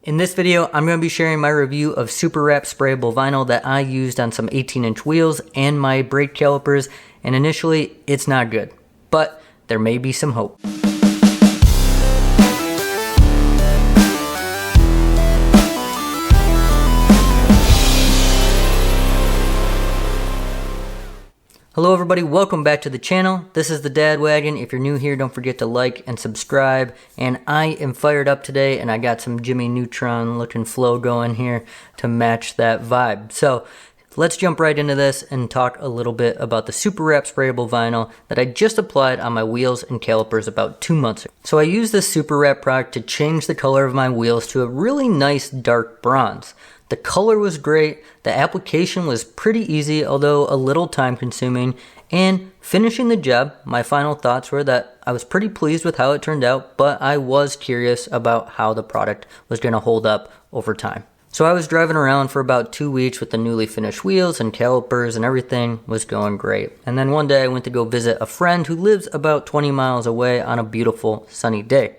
In this video, I'm going to be sharing my review of SuperWrap Sprayable vinyl that I used on some 18-inch wheels and my brake calipers, and initially, it's not good, but there may be some hope. Hello everybody, welcome back to the channel. This is the Dad Wagon. If you're new here, don't forget to like and subscribe. And I am fired up today, and I got some Jimmy Neutron looking flow going here to match that vibe. So let's jump right into this and talk a little bit about the SuperWrap Sprayable vinyl that I just applied on my wheels and calipers about 2 months ago. So I used this SuperWrap product to change the color of my wheels to a really nice dark bronze. The color was great, the application was pretty easy, although a little time consuming, and finishing the job, my final thoughts were that I was pretty pleased with how it turned out, but I was curious about how the product was going to hold up over time. So I was driving around for about 2 weeks with the newly finished wheels and calipers, and everything was going great. And then one day I went to go visit a friend who lives about 20 miles away on a beautiful sunny day.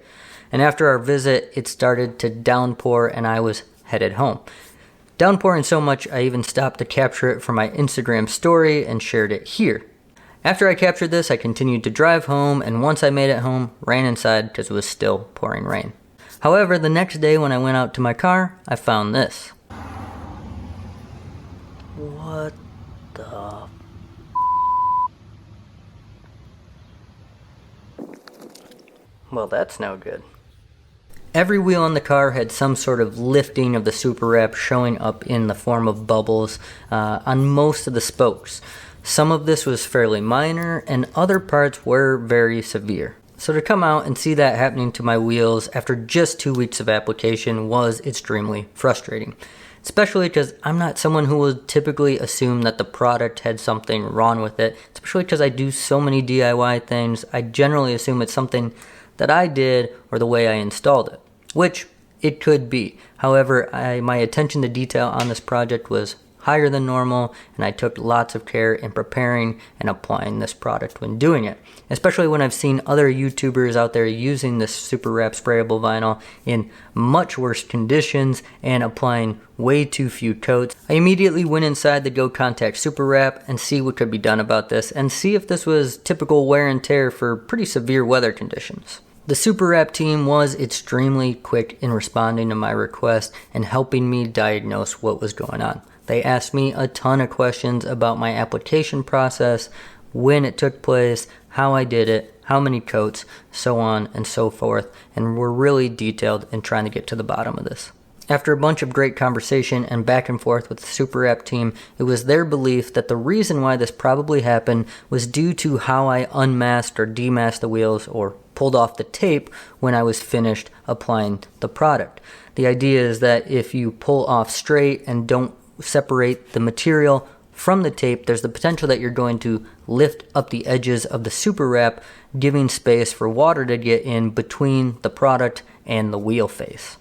And after our visit, it started to downpour and I was headed home. Downpouring so much, I even stopped to capture it for my Instagram story and shared it here. After I captured this, I continued to drive home, and once I made it home, ran inside because it was still pouring rain. However, the next day when I went out to my car, I found this. What the... Well, that's no good. Every wheel on the car had some sort of lifting of the SuperWrap showing up in the form of bubbles on most of the spokes. Some of this was fairly minor, and other parts were very severe. So to come out and see that happening to my wheels after just 2 weeks of application was extremely frustrating. Especially because I'm not someone who would typically assume that the product had something wrong with it. Especially because I do so many DIY things, I generally assume it's something that I did or the way I installed it, which it could be. However, my attention to detail on this project was higher than normal, and I took lots of care in preparing and applying this product when doing it, especially when I've seen other YouTubers out there using this SuperWrap Sprayable vinyl in much worse conditions and applying way too few coats. I immediately went inside to go contact SuperWrap and see what could be done about this, and see if this was typical wear and tear for pretty severe weather conditions. The SuperWrap team was extremely quick in responding to my request and helping me diagnose what was going on. They asked me a ton of questions about my application process, when it took place, how I did it, how many coats, so on and so forth, and were really detailed in trying to get to the bottom of this. After a bunch of great conversation and back and forth with the SuperWrap team, it was their belief that the reason why this probably happened was due to how I unmasked or demasked the wheels or pulled off the tape when I was finished applying the product. The idea is that if you pull off straight and don't separate the material from the tape, there's the potential that you're going to lift up the edges of the SuperWrap, giving space for water to get in between the product and the wheel face.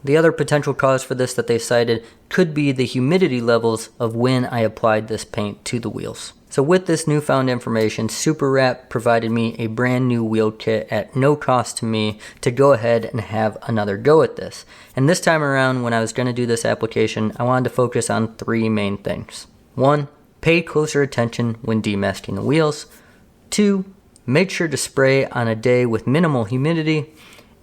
The other potential cause for this that they cited could be the humidity levels of when I applied this paint to the wheels. So with this newfound information, SuperWrap provided me a brand new wheel kit at no cost to me to go ahead and have another go at this. And this time around, when I was going to do this application, I wanted to focus on 3 main things. 1, pay closer attention when demasking the wheels. 2, make sure to spray on a day with minimal humidity.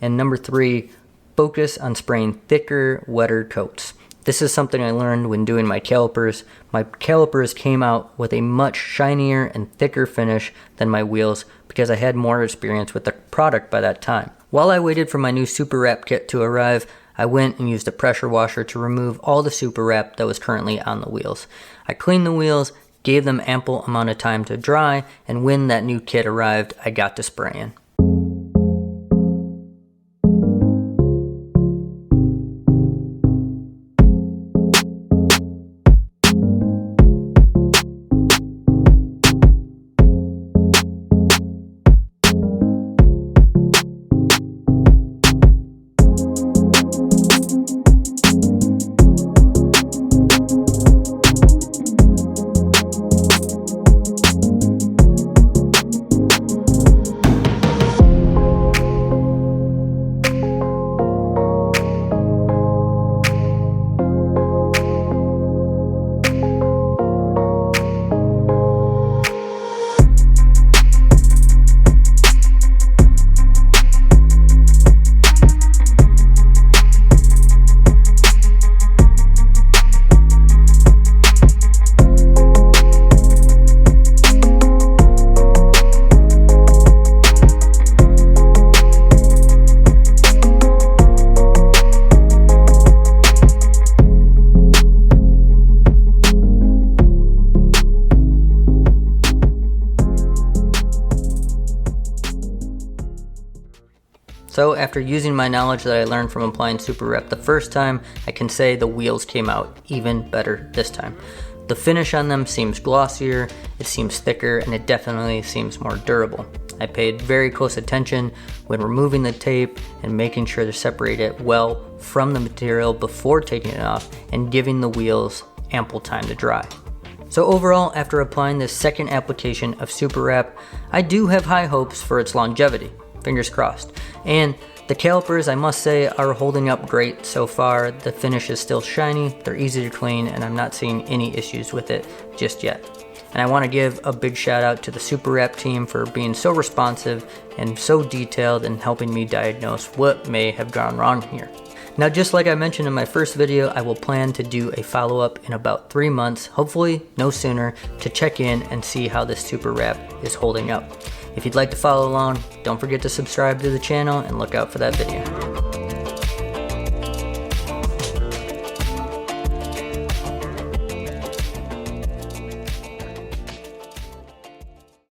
And number 3, focus on spraying thicker, wetter coats. This is something I learned when doing my calipers. My calipers came out with a much shinier and thicker finish than my wheels because I had more experience with the product by that time. While I waited for my new SuperWrap kit to arrive, I went and used a pressure washer to remove all the SuperWrap that was currently on the wheels. I cleaned the wheels, gave them ample amount of time to dry, and when that new kit arrived, I got to spraying. So after using my knowledge that I learned from applying SuperWrap the first time, I can say the wheels came out even better this time. The finish on them seems glossier, it seems thicker, and it definitely seems more durable. I paid very close attention when removing the tape and making sure to separate it well from the material before taking it off and giving the wheels ample time to dry. So overall, after applying this second application of SuperWrap, I do have high hopes for its longevity. Fingers crossed. And the calipers, I must say, are holding up great so far. The finish is still shiny, they're easy to clean, and I'm not seeing any issues with it just yet. And I want to give a big shout out to the SuperWrap team for being so responsive and so detailed in helping me diagnose what may have gone wrong here. Now, just like I mentioned in my first video, I will plan to do a follow-up in about 3 months, hopefully no sooner, to check in and see how this SuperWrap is holding up. If you'd like to follow along, don't forget to subscribe to the channel and look out for that video.